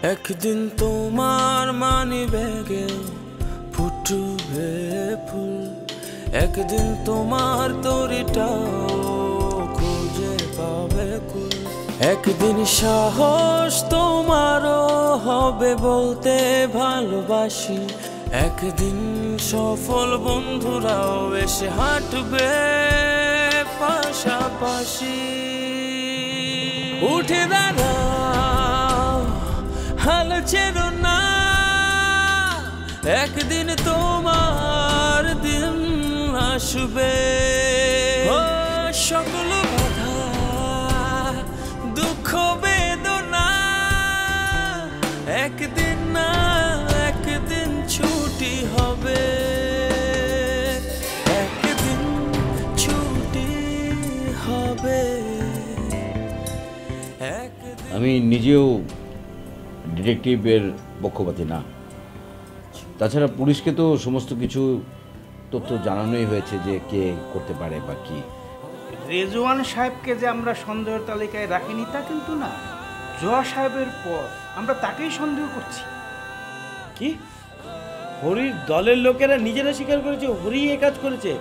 একদিন তোমার মানি ব্যাগে ফুটবে ফুল, একদিন তোমার তরিটাও খুঁজে পাবে কুল। একদিন সাহস তোমারও হবে বলতে ভালোবাসি, একদিন সফল বন্ধুরাও এসে হাঁটবে পাশাপাশি। উঠে দাঁড়াও, হাল ছেড়ো না, একদিন তোমার দিন আসবে। সকল বাধা দুঃখ বেদনা একদিন না একদিন ছুটি হবে, একদিন ছুটি হবে। আমি নিজেও ডিটেকটিভের পক্ষপাতী না, তাছাড়া পুলিশকে তো সমস্ত কিছু তথ্য জানানোই হয়েছে যে কে করতে পারে বা কি। রেজওয়ান সাহেবকে যে আমরা সন্দেহের তালিকায় রাখিনি তা কিন্তু না, জোয়া সাহেবের পর আমরা তাকেই সন্দেহ করছি। কি হরির দলের লোকেরা নিজেরা স্বীকার করেছে হরি এই কাজ করেছে?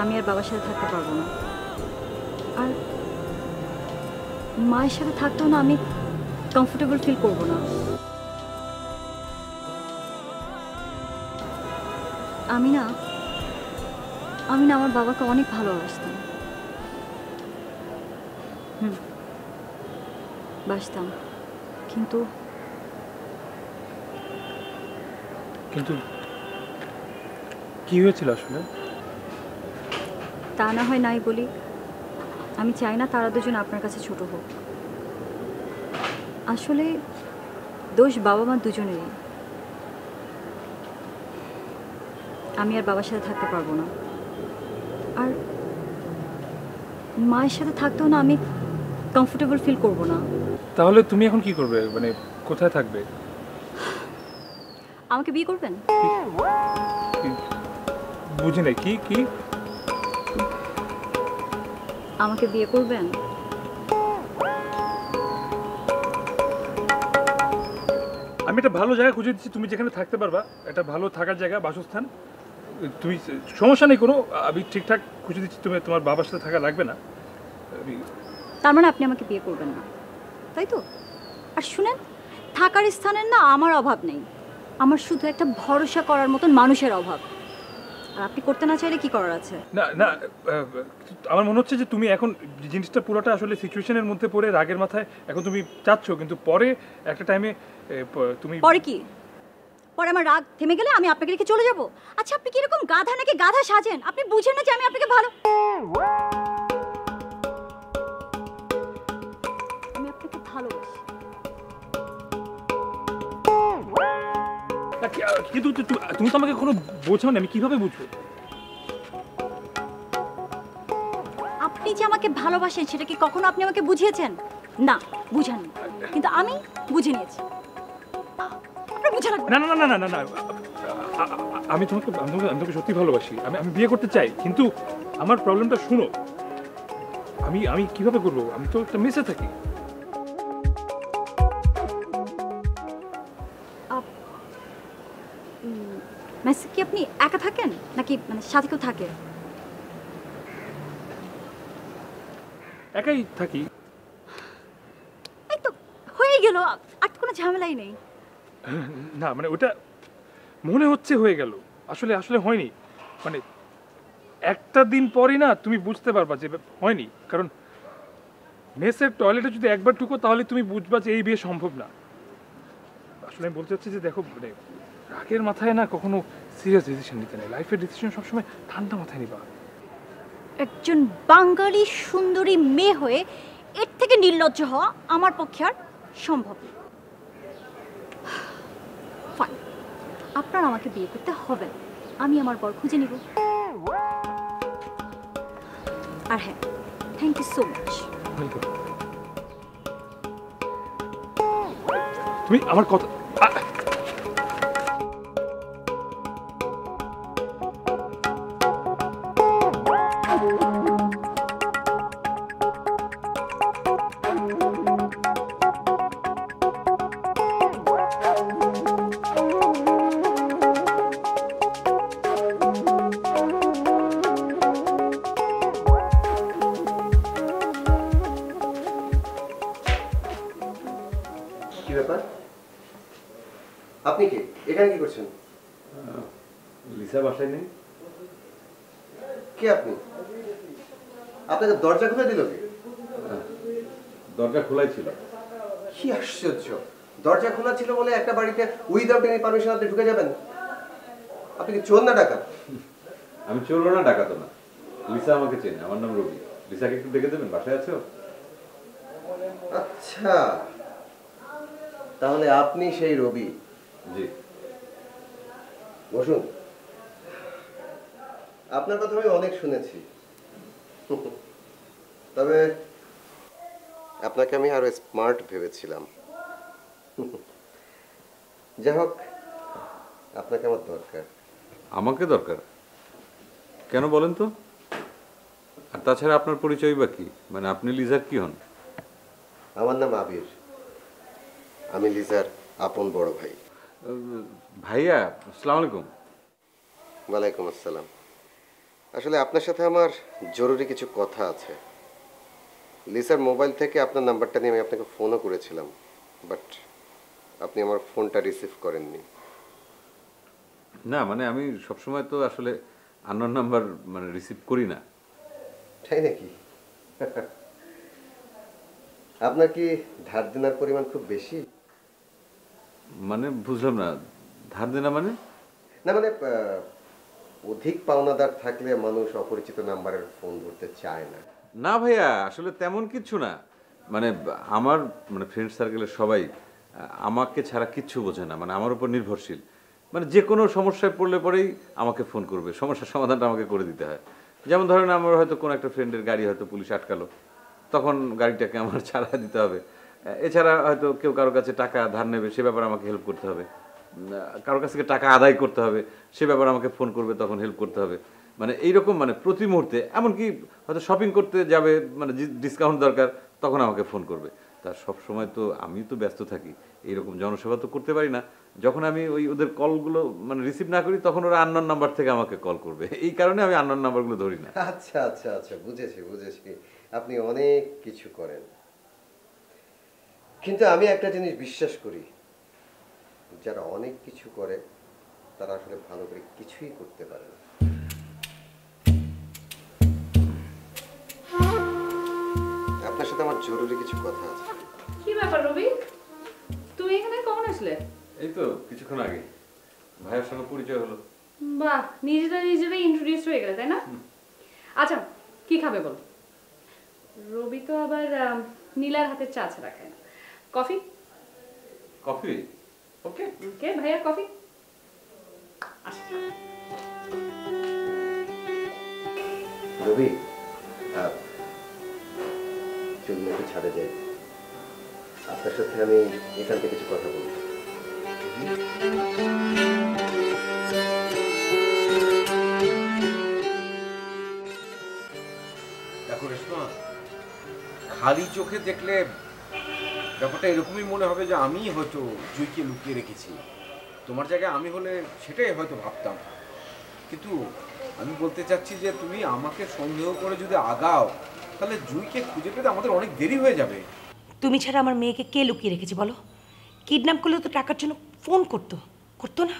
আমি আর বাবার সাথে থাকতে পারবো না, আর মায়ের সাথে থাকতেও না আমি কমফোর্টেবল ফিল করবো না। আমি না আমার বাবাকে অনেক ভালোবাসতাম। বাসতাম, কিন্তু কিন্তু কি হয়েছিল আসলে? তা না হয় নাই বলি, আমি চাই না তারা দুজন আপনার কাছে ছোট হোক। আসলে দোষ বাবা মা দুজনেরই। আমি আর বাবার সাথে থাকতে পারবো না, আর মায়ের সাথে থাকতেও না আমি কমফোর্টেবল ফিল করবো না। তাহলে তুমি এখন কি করবে, মানে কোথায় থাকবে? আমাকে বিয়ে করবেন? বুঝি না কি কি আমাকে বিয়ে করবেন? আমি একটা ভালো জায়গা খুঁজে দিচ্ছি, তুমি যেখানে থাকতে পারবা, একটা ভালো থাকার জায়গা, বাসস্থান। তুমি সমস্যা নেই কোনো, আমি ঠিকঠাক খুঁজে দিচ্ছি, তুমি তোমার বাবার সাথে থাকা লাগবে না। তার মানে আপনি আমাকে বিয়ে করবেন না, তাই তো? আর শুনেন, থাকার স্থানের না আমার অভাব নেই, আমার শুধু একটা ভরসা করার মতন মানুষের অভাব। আর আপনি করতে না চাইলে কি করার আছে? না না, আমার মনে হচ্ছে যে তুমি এখন জিনিসটা পুরোটা আসলে সিচুয়েশনের মধ্যে পড়ে রাগের মাথায় এখন তুমি চাচ্ছ, কিন্তু পরে একটা টাইমে তুমি পরে কি? পরে আমার রাগ থেমে গেলে আমি আপনাকে রেখে চলে যাব? আচ্ছা, আপনি কি এরকম গাধা নাকি গাধা সাজেন? আপনি বুঝেন না যে আমি আপনাকে ভালোবাসি। কিন্তু তুমি তো আমাকে কোনো বোঝাও না, আমি কিভাবে বুঝবো? আপনি যে আমাকে ভালোবাসেন সেটা কি কখনো আপনি আমাকে বুঝিয়েছেন? না, বুঝাননি, কিন্তু আমি বুঝে নিয়েছি। না না না না না না, আমি তোমাকে সত্যি ভালোবাসি, আমি বিয়ে করতে চাই, কিন্তু আমার প্রবলেমটা শুনো। আমি কিভাবে করবো? আমি তো একটা মেসে থাকি। মেসে কি আপনি একা থাকেন নাকি মানে সাথে কেউ থাকে? একাই থাকি। এই তো হয়ে গেল, আর কোনো ঝামেলাই নেই। না মানে ওটা মনে হচ্ছে হয়ে গেল, আসলে আসলে হয়নি। মানে একটা দিন পরই না তুমি বুঝতে পারবা যে হয়নি, কারণ মেসের টয়লেটে যদি একবার ঢুকো তাহলে তুমি বুঝবা যে এই বিয়ে সম্ভব না। আসলে আমি বলতে চাচ্ছি যে দেখো, মানে রাগের মাথায় না কখনো সিরিয়াস ডিসিশন নিতে নেই, লাইফের ডিসিশন সবসময় ঠান্ডা মাথায় নিবা। একজন বাঙালি সুন্দরী মেয়ে হয়ে এর থেকে নির্লজ্জ হওয়া আমার পক্ষে আর সম্ভব না। ফাইন, আপনার আমাকে বিয়ে করতে হবে, আমি আমার বর খুঁজে নিব। আর হ্যাঁ, থ্যাংক ইউ সো মাচ। তুমি আমার কথা কি ব্যাপার? আপনি কি এখানে কি করছেন? লিসা বাসায় নেই। কে আপনি? আপনাকে দরজা খুলে দিল কে? দরজা খোলাই ছিল। কি আশ্চর্য, দরজা খোলা ছিল বলে একটা বাড়িতে উইদাউট এনি পারমিশন আপনি ঢুকে যাবেন? আপনি কি চোর না ডাকাত? আমি চোরও না ডাকাতও না। লিসা আমাকে চেনে, আমার নাম রবি। লিসাকে একটু দেখে দেবেন, বাসায় আছো? আচ্ছা, তাহলে আপনি সেই রবি। জি। বসুন। আপনার কথা আমি অনেক শুনেছি, তবে আপনাকে আমি আরো স্মার্ট ভেবেছিলাম। যাই হোক, আপনাকে আমার দরকার। আমাকে দরকার? কেন বলেন তো? আর তাছাড়া আপনার পরিচয় বা কি? মানে আপনি লিজার কি হন? আমার নাম আবির, আমি লিজার আপন বড় ভাই। ভাইয়া, আসসালামু আলাইকুম। ওয়ালাইকুম আসসালাম। আসলে আপনার সাথে আমার জরুরি কিছু কথা আছে। লিসার মোবাইল থেকে আপনার নাম্বারটা নিয়ে আমি আপনাকে ফোনও করেছিলাম, বাট আপনি আমার ফোনটা রিসিভ করেননি। না মানে আমি সবসময় তো আসলে আননোন নাম্বার মানে রিসিভ করি না। তাই নাকি? আপনার কি ধার দেনার পরিমাণ খুব বেশি? মানে বুঝলাম না, ধার দেনা মানে? না মানে অধিক পাওনাদার থাকলে মানুষ অপরিচিত নাম্বারের ফোন ধরতে চায় না। না ভাইয়া, আসলে তেমন কিছু না। মানে আমার মানে ফ্রেন্ড সার্কেলের সবাই আমাকে ছাড়া কিচ্ছু বোঝে না, মানে আমার উপর নির্ভরশীল। মানে যে কোনো সমস্যায় পড়লে পরেই আমাকে ফোন করবে, সমস্যার সমাধানটা আমাকে করে দিতে হয়। যেমন ধরেন আমার হয়তো কোনো একটা ফ্রেন্ডের গাড়ি হয়তো পুলিশ আটকালো, তখন গাড়িটাকে আমার ছাড়া দিতে হবে। এছাড়া হয়তো কেউ কারোর কাছে টাকা ধার নেবে, সে ব্যাপারে আমাকে হেল্প করতে হবে। কারোর কাছ থেকে টাকা আদায় করতে হবে, সে ব্যাপারে আমাকে ফোন করবে, তখন হেল্প করতে হবে। মানে এইরকম মানে প্রতি মুহূর্তে, এমনকি হয়তো শপিং করতে যাবে, মানে ডিসকাউন্ট দরকার, তখন আমাকে ফোন করবে। তার সব সময় তো আমি তো ব্যস্ত থাকি, এইরকম জনসেবা তো করতে পারি না। যখন আমি ওদের কলগুলো মানে রিসিভ না করি, তখন ওরা আননোন নাম্বার থেকে আমাকে কল করবে। এই কারণে আমি আননোন নাম্বারগুলো ধরি না। আচ্ছা আচ্ছা আচ্ছা, বুঝেছি বুঝেছি, আপনি অনেক কিছু করেন। কিন্তু আমি একটা জিনিস বিশ্বাস করি, যারা অনেক কিছু করে তারা আসলে ভালো করে কিছুই করতে পারে না। আপনার সাথে আমার জরুরি কিছু কথা আছে। কি ব্যাপার রবি, তুমি এখানে কখন আসলে? এই তো কিছুক্ষণ আগে ভাইয়ের সঙ্গে পরিচয় হলো। বাহ, নিজেরাই ইন্ট্রোডিউস হয়ে গেলে, তাই না? আচ্ছা, কি খাবে বল? রবি তো আবার নীলার হাতের চা ছাড়া খায় না। কফি? কফি? ওকে ওকে ভাইয়া, কফি। রবি, চলুন একটু ছাদে যাই, আপনার সাথে আমি এখান থেকে কিছু কথা বলবো। দেখো রেশমা, খালি চোখে দেখলে ব্যাপারটা এরকমই মনে হবে যে আমি হয়তো জুইকে লুকিয়ে রেখেছি। তোমার জায়গায় আমি হলে সেটাই হয়তো ভাবতাম। কিন্তু আমি বলতে চাচ্ছি যে তুমি আমাকে সন্দেহ করে যদি আগাও, তাহলে জুইকে খুঁজে পেতে আমাদের অনেক দেরি হয়ে যাবে। তুমি ছাড়া আমার মেয়েকে কে লুকিয়ে রেখেছে বলো? কিডন্যাপ করলে তো টাকার জন্য ফোন করতো না?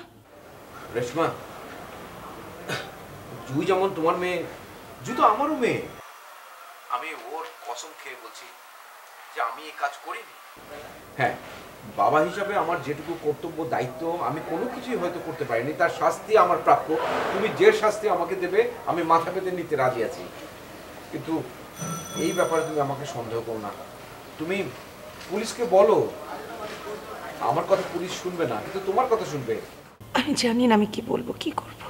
রেশমা, জুই যেমন তোমার মেয়ে, জুই তো আমারও মেয়ে। আমি ওর কসম খেয়ে বলছি যে আমি এই কাজ করিনি। হ্যাঁ, বাবা হিসাবে আমার যেটুকু কর্তব্য দায়িত্ব আমি কোনো কিছুই হয়তো করতে পারিনি, তার শাস্তি আমার প্রাপ্য। তুমি যে শাস্তি আমাকে দেবে আমি মাথা পেতে নিতে রাজি আছি, কিন্তু এই ব্যাপারে তুমি আমাকে সন্দেহ করো না। তুমি পুলিশকে বলো, আমার কথা পুলিশ শুনবে না, কিন্তু তোমার কথা শুনবে। আমি জানি না আমি কি বলবো, কি করব,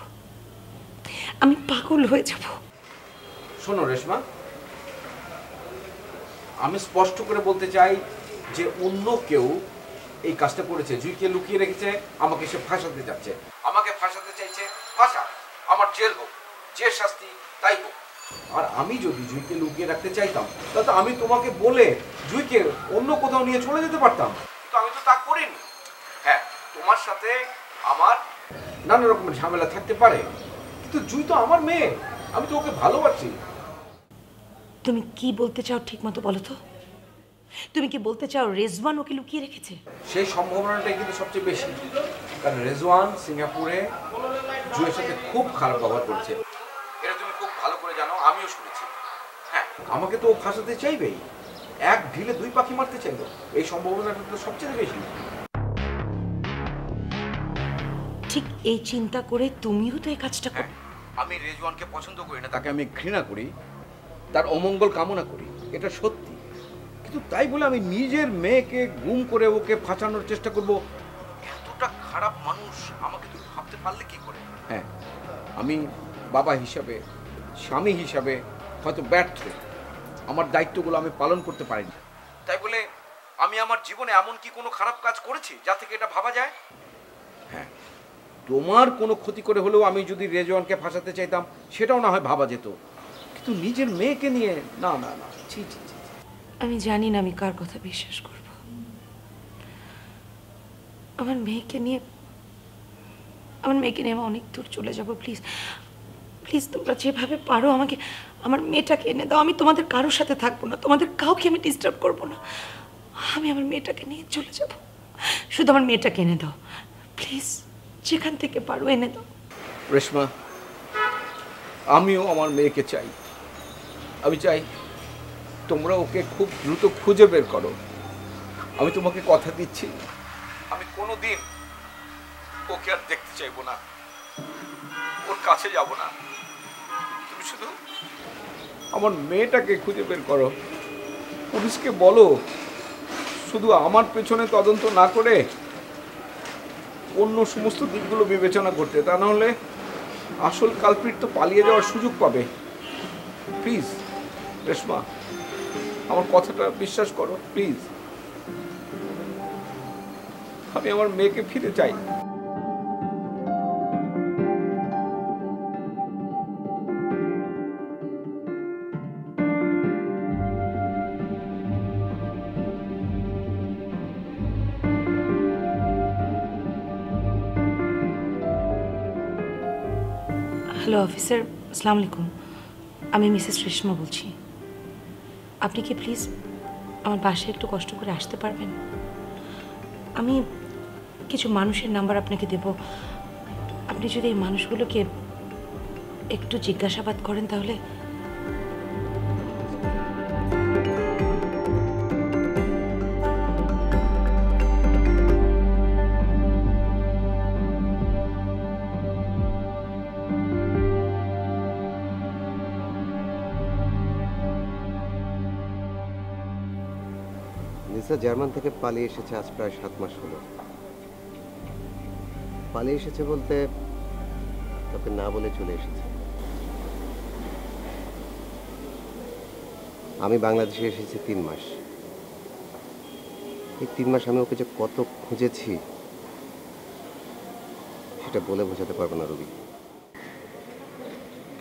আমি পাগল হয়ে যাব। শোনো রেশমা, আমি স্পষ্ট করে বলতে চাই যে অন্য কেউ এই কাজটা করেছে, জুইকে লুকিয়ে রেখেছে, আমাকে সে ফাঁসাতে যাচ্ছে, আমাকে ফাঁসাতে চাইছে। ফাঁসা, আমার জেল হোক, যে শাস্তি তাই হোক। আর আমি যদি জুইকে লুকিয়ে রাখতে চাইতাম, তাহলে আমি তোমাকে বলে জুইকে অন্য কোথাও নিয়ে চলে যেতে পারতাম, কিন্তু আমি তো তা করিনি। হ্যাঁ, তোমার সাথে আমার নানা রকমের ঝামেলা থাকতে পারে, কিন্তু জুই তো আমার মেয়ে, আমি তো ওকে ভালোবাসি। তুমি কি বলতে চাও ঠিক মতো বলো তো? তুমি কি বলতে চাও রেজওয়ান ওকে লুকিয়ে রেখেছে? সেই সম্ভাবনাটাই কিন্তু সবচেয়ে বেশি, কারণ রেজওয়ান সিঙ্গাপুরে জুয়ের সাথে খুব খারাপ ব্যবহার করেছে। এটা তুমি খুব ভালো করে জানো, আমিও শুনেছি। হ্যাঁ, আমাকে তো ও ফাঁসাতে চাইবেই, এক ঢিলে দুই পাখি মারতে চাইলো, এই সম্ভাবনাটা তো সবচেয়ে বেশি। ঠিক এই চিন্তা করে তুমিও তো এই কাজটা হ্যাঁ, আমি রেজওয়ানকে পছন্দ করি না, তাকে আমি ঘৃণা করি, তার অমঙ্গল কামনা করি, এটা সত্যি। কিন্তু তাই বলে আমি নিজের মেয়েকে গুম করে ওকে ফাঁসানোর চেষ্টা করব, এতটা খারাপ মানুষ আমাকে তুমি ভাবতে পারলে কি করে? হ্যাঁ, আমি বাবা হিসাবে, স্বামী হিসাবে হয়তো ব্যর্থ, আমার দায়িত্বগুলো আমি পালন করতে পারিনি। তাই বলে আমি আমার জীবনে এমন কি কোনো খারাপ কাজ করেছি যা থেকে এটা ভাবা যায়? হ্যাঁ, তোমার কোনো ক্ষতি করে হলেও আমি যদি রেজওয়ানকে ফাঁসাতে চাইতাম সেটাও না হয় ভাবা যেত, কিন্তু নিজের মেয়েকে নিয়ে না না না, ছি ছি ছি। আমি জানি না আমি কার কথা বিশ্বাস করব। আমার মেয়েকে নিয়ে আমি অনেক দূর চলে যাব। প্লিজ প্লিজ তোমরা যেভাবে পারো আমাকে আমার মেয়েটাকে এনে দাও। আমি তোমাদের কারোর সাথে থাকবো না, তোমাদের কাউকে আমি ডিস্টার্ব করবো না। আমি আমার মেয়েটাকে নিয়ে চলে যাব। শুধু আমার মেয়েটাকে এনে দাও প্লিজ, যেখান থেকে পারো এনে দাও। রেশমা, আমিও আমার মেয়েকে চাই। আমি চাই তোমরা ওকে খুব দ্রুত খুঁজে বের করো। আমি তোমাকে কথা দিচ্ছি, আমি কোনোদিন ওকে আর দেখতে চাইবো না, ওর কাছে যাব না। তুমি শুধু আমার মেয়েটাকে খুঁজে বের করো। পুলিশকে বলো শুধু আমার পেছনে তদন্ত না করে অন্য সমস্ত দিকগুলো বিবেচনা করতে, তা নাহলে আসল কালপ্রিট তো পালিয়ে যাওয়ার সুযোগ পাবে। প্লিজ রেশমা, আমার কথাটা বিশ্বাস করো প্লিজ। আমি আমার মেয়েকে ফিরে চাই। হ্যালো অফিসার, আসসালামু আলাইকুম। আমি মিসেস রেশমা বলছি। আপনি কি প্লিজ আমার বাসায় একটু কষ্ট করে আসতে পারবেন? আমি কিছু মানুষের নাম্বার আপনাকে দেব, আপনি যদি এই মানুষগুলোকে একটু জিজ্ঞাসাবাদ করেন তাহলে। লিসা জার্মান থেকে পালিয়ে এসেছে আজ প্রায় 7 মাস হলো। পালিয়ে এসেছে বলতে তোকে না বলে চলে এসেছে। আমি বাংলাদেশে এসেছি 3 মাস। এই 3 মাস আমি ওকে যে কত খুঁজেছি সেটা বলে বোঝাতে পারবো না রবি।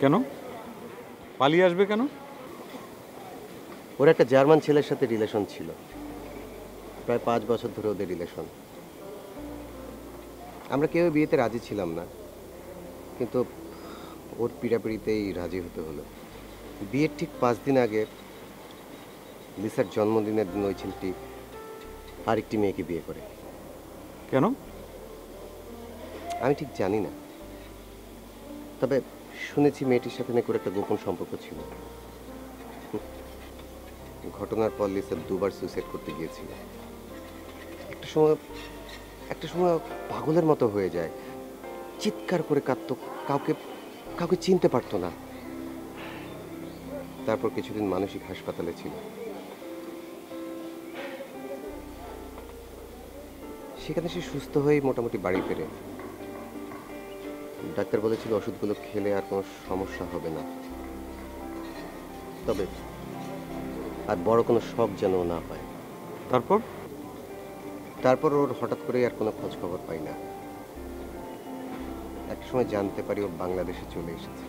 কেন পালিয়ে আসবে কেন? ওর একটা জার্মান ছেলের সাথে রিলেশন ছিল, প্রায় 5 বছর ধরে ওদের রিলেশন। আমরা কেউ বিয়েতে রাজি ছিলাম না, কিন্তু ওর পিড়াপিড়িতেই রাজি হতে হলো। বিয়ের ঠিক 5 দিন আগে লিসার জন্মদিনের দিন ওই ছেলেটি আরেকটি মেয়েকে বিয়ে করে। কেন? আমি ঠিক জানি না, তবে শুনেছি মেয়েটির সাথে নাকি ওর একটা গোপন সম্পর্ক ছিল। ঘটনার পর লিসা 2 বার সুইসাইড করতে গিয়েছিল। একটা সময় পাগলের মতো হয়ে যায়, চিৎকার করে কাঁদতো, কাউকে চিনতে পারতো না। তারপর কিছুদিন মানসিক হাসপাতালে ছিল। সেখানে সে সুস্থ হয়ে মোটামুটি বাড়ি ফেরে। ডাক্তার বলেছিল ওষুধগুলো খেলে আর কোনো সমস্যা হবে না, তবে আর বড় কোনো শখ যেন না পায়। তারপর ওর হঠাৎ করে আর কোনো খোঁজ খবর পাই না। এক সময় জানতে পারি ও বাংলাদেশে চলে এসেছে।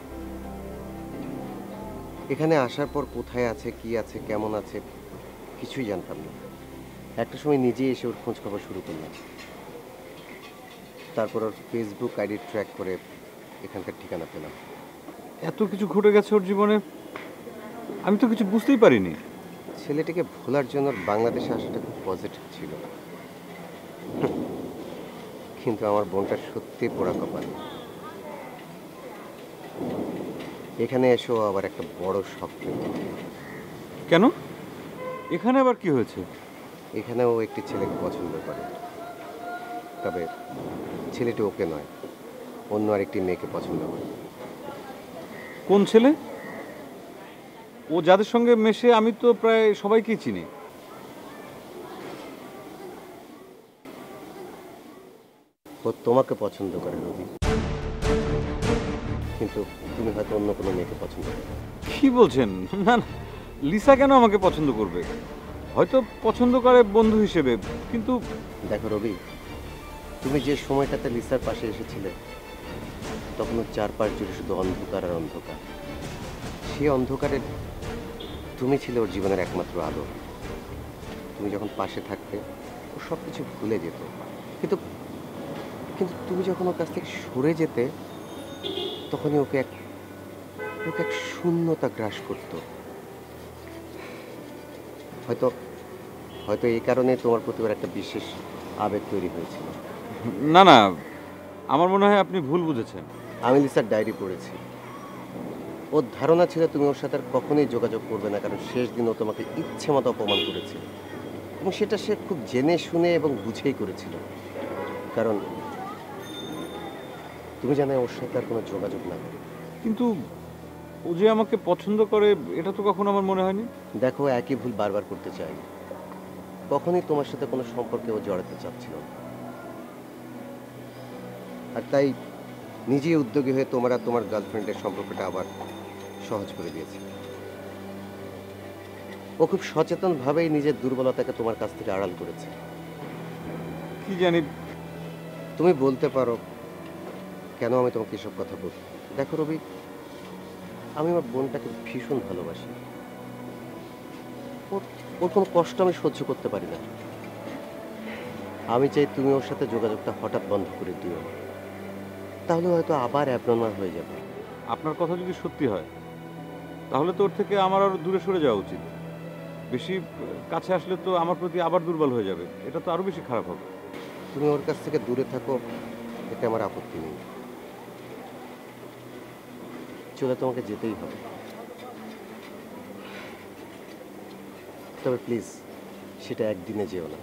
এখানে আসার পর কোথায় আছে, কি আছে, কেমন আছে কিছুই জানতাম না। একটা সময় নিজেই এসে ওর খোঁজ খবর শুরু করলাম। তারপর ওর ফেসবুক আইডি ট্র্যাক করে এখানকার ঠিকানা পেলাম। এত কিছু ঘটে গেছে ওর জীবনে, আমি তো কিছু বুঝতেই পারিনি। ছেলেটিকে ভোলার জন্য বাংলাদেশে আসাটা খুব পজিটিভ ছিল, কিন্তু আমার বোনটা সত্যি পোড়া কপাল। এখানে এসেও আবার একটা বড় শখ পেল। কেন? এখানে আবার কি হয়েছে? এখানেও একটি ছেলেকে পছন্দ করে, তবে ছেলেটি ওকে নয়, অন্য আরেকটি মেয়েকে পছন্দ করে। কোন ছেলে? ও যাদের সঙ্গে মেশে আমি তো প্রায় সবাইকেই চিনি। ও তোমাকে পছন্দ করে রবি, কিন্তু তুমি হয়তো অন্য কোনো মেয়েকে পছন্দ করো। কি বলছেন? না না, লিসা কেন আমাকে পছন্দ করবে? হয়তো পছন্দ করে বন্ধু হিসেবে, কিন্তু দেখো রবি, তুমি যে সময়টাতে লিসার পাশে এসেছিলে তখন ওর চারপাশ জুড়ে শুধু অন্ধকার আর অন্ধকার। সেই অন্ধকারে তুমি ছিলে ওর জীবনের একমাত্র আলো। তুমি যখন পাশে থাকতে ও সব কিছু ভুলে যেত, কিন্তু কিন্তু তুমি যখন ওর কাছ থেকে সরে যেতে তখনই ওকে এক শূন্যতা গ্রাস করত। হয়তো হয়তো এই কারণে তোমার প্রতি ওর একটা বিশেষ আবেগ তৈরি হয়েছিল। না না, আমার মনে হয় আপনি ভুল বুঝেছেন। আমি লিসার ডায়েরি পড়েছি। ওর ধারণা ছিল তুমি ওর সাথে আর কখনোই যোগাযোগ করবে না, কারণ শেষ দিন ও তোমাকে ইচ্ছে মতো অপমান করেছে, এবং সেটা সে খুব জেনে শুনে এবং বুঝেই করেছিল। কারণ তুমি জানো ওর সাথে আর কোনো যোগাযোগ না করে। কিন্তু ও যে আমাকে পছন্দ করে এটা তো কখনো আমার মনে হয়নি। দেখো, একই ভুল বারবার করতে চাই, কখনোই তোমার সাথে কোনো সম্পর্কে ও জড়াতে চাচ্ছিল না। আর তাই নিজেই উদ্যোগী হয়ে তোমার আর তোমার গার্লফ্রেন্ডের সম্পর্কটা আবার সহজ করে দিয়েছে। ও খুব সচেতনভাবেই নিজের দুর্বলতাকে তোমার কাছ থেকে আড়াল করেছে। কি জানি, তুমি বলতে পারো কেন আমি তোমাকে এসব কথা বলছি। দেখো রবি, আমি আমার বোনটাকে ভীষণ ভালোবাসি। ওর কোনো কষ্ট আমি সহ্য করতে পারি না। আমি চাই তুমি ওর সাথে যোগাযোগটা হঠাৎ বন্ধ করে দিও, তাহলে হয়তো আবার অ্যাবনর্মাল হয়ে যাবে। আপনার কথা যদি সত্যি হয় তাহলে তো ওর থেকে আমার আরো দূরে সরে যাওয়া উচিত। বেশি কাছে আসলে তো আমার প্রতি আবার দুর্বল হয়ে যাবে, এটা তো আরো বেশি খারাপ হবে। তুমি ওর কাছ থেকে দূরে থাকো, এতে আমার আপত্তি নেই। চলে তোমাকে যেতেই হবে, তবে প্লিজ সেটা একদিনে যেও না।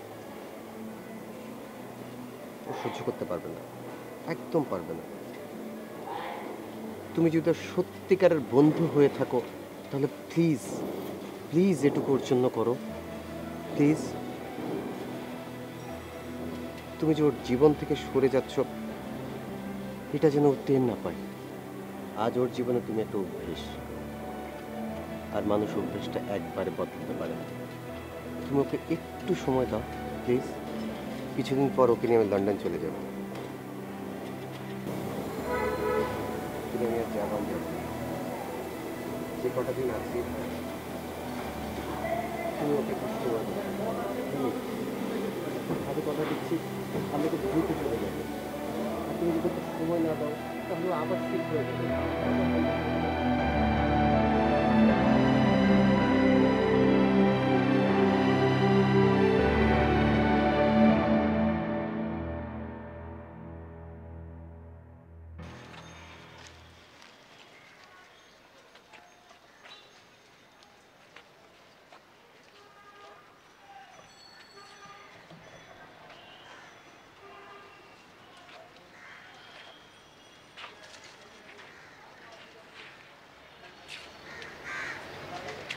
ও সহ্য করতে পারবে না, একদম পারবে না। তুমি যদি সত্যিকারের বন্ধু হয়ে থাকো তাহলে প্লিজ প্লিজ এটুকু ওর জন্য করো, প্লিজ। তুমি যে ওর জীবন থেকে সরে যাচ্ছ এটা যেন ও টের না পায়। আজ ওর জীবনে তুমি একটা অভ্যেস, আর মানুষ অভ্যেসটা একবারে বদলাতে পারে না। তুমি ওকে একটু সময় দাও প্লিজ। কিছুদিন পর ওকে নিয়ে আমি লন্ডন চলে যাব। আমি আর জাপান যাব, যে কটা দিন আছি তুমি ওকে কষ্ট করবে। আমি কথা দিচ্ছি আমি তো দ্রুত চলে যাবো। তুমি যদি সময় না দাও তাহলে আবার ঠিক হয়ে যাবে।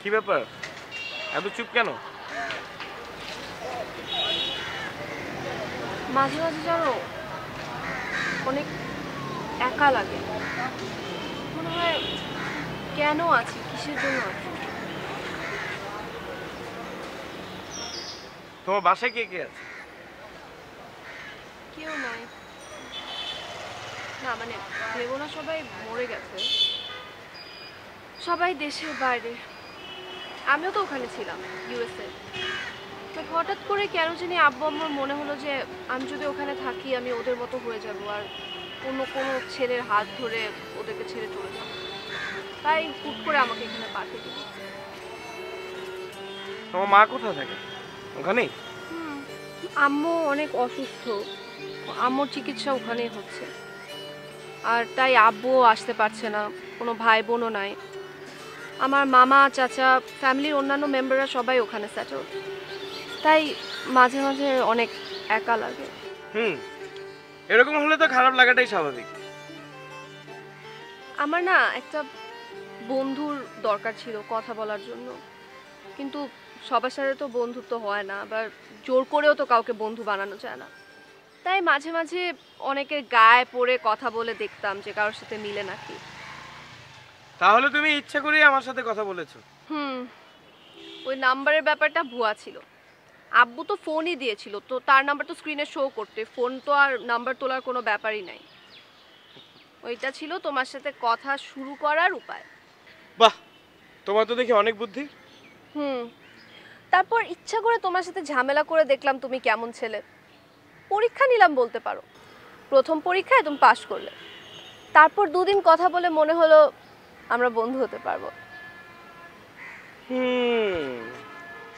কি ব্যাপার, এত চুপ কেন? মাঝে মাঝে জানো অনেক একা লাগে, মনে হয় কেন আছি, কিসের জন্য আছি। তোমার বাসায় কে কে আছে? কেউ নাই, না মানে ভেবো না সবাই মরে গেছে, সবাই দেশের বাইরে। আমিও তো ওখানে ছিলাম ইউএসএ। তো হঠাৎ করে কেন জানি আব্বু আম্মুর মনে হলো যে আমি যদি ওখানে থাকি আমি ওদের মতো হয়ে যাব, আর অন্য কোনো ছেলের হাত ধরে ওদেরকে ছেড়ে চলে যাব। তাই হুট করে আমাকে এখানে পাঠিয়ে দিল। তোমার মা কোথায় থাকে? ওখানেই? আম্মু অনেক অসুস্থ, আম্মুর চিকিৎসা ওখানেই হচ্ছে। আর তাই আব্বুও আসতে পারছে না, কোনো ভাই বোনও নাই। আমার মামা চাচা ফ্যামিলির অন্যান্য মেম্বাররা সবাই ওখানে সেটেল, তাই মাঝে মাঝে অনেক একা লাগে। এরকম হলে তো খারাপ লাগাটাই স্বাভাবিক। আমার না একটা বন্ধুর দরকার ছিল কথা বলার জন্য, কিন্তু সবার সাথে তো বন্ধুত্ব হয় না, আবার জোর করেও তো কাউকে বন্ধু বানানো যায় না। তাই মাঝে মাঝে অনেকের গায়ে পড়ে কথা বলে দেখতাম যে কারোর সাথে মিলে নাকি। তাহলে তুমি ইচ্ছা করেই আমার সাথে কথা বলেছো? ওই নাম্বারের ব্যাপারটা ভুয়া ছিল। আব্বু তো ফোনই দিয়েছিল, তো তার নাম্বার তো স্ক্রিনে শো করতে, ফোন তো আর নাম্বার তোলার কোনো ব্যাপারই নাই। ওইটা ছিল তোমার সাথে কথা শুরু করার উপায়। বাহ, তোমার তো দেখি অনেক বুদ্ধি। তারপর ইচ্ছা করে তোমার সাথে ঝামেলা করে দেখলাম তুমি কেমন ছেলে। পরীক্ষা নিলাম বলতে পারো। প্রথম পরীক্ষায় তুমি পাশ করলে, তারপর 2 দিন কথা বলে মনে হলো আমরা বন্ধু হতে পারবো।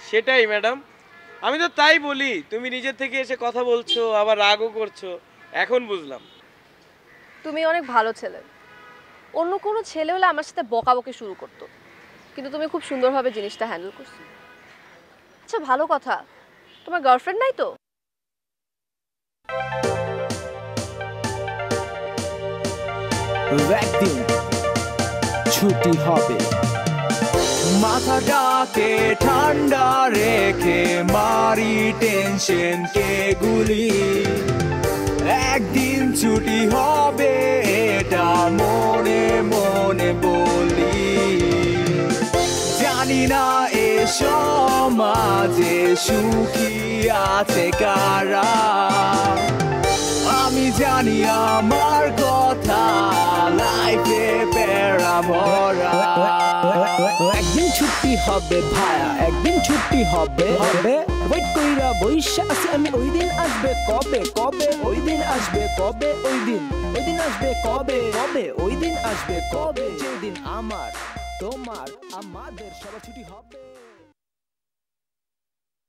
সেটাই ম্যাডাম, আমি তো তাই বলি, তুমি নিজে থেকে এসে কথা বলছো আবার রাগও করছো। এখন বুঝলাম তুমি অনেক ভালো ছেলে। অন্য কোনো ছেলে হলে আমার সাথে বকাবকি শুরু করতো, কিন্তু তুমি খুব সুন্দরভাবে জিনিসটা হ্যান্ডেল করছো। আচ্ছা ভালো কথা, তোমার গার্লফ্রেন্ড নাই তো? একদিন ছুটি হবে, মাথাটাকে ঠান্ডা রেখে মারি টেনশন কে গুলি। একদিন ছুটি হবে এটা মনে মনে বলি। জানি না এ সমাজে সুখী আছে কারা, আমি জানি আমার কথা লাইফে প্যারা ভরা। একদিন ছুটি হবে ভায়া, একদিন ছুটি হবে হবে। ওয়েট কইরা বইসা আছি আমি, ওই দিন আসবে কবে কবে, ওই দিন আসবে কবে, ওই দিন আসবে কবে কবে, ওই দিন আসবে কবে, যেদিন আমার তোমার আমাদের সবার ছুটি হবে।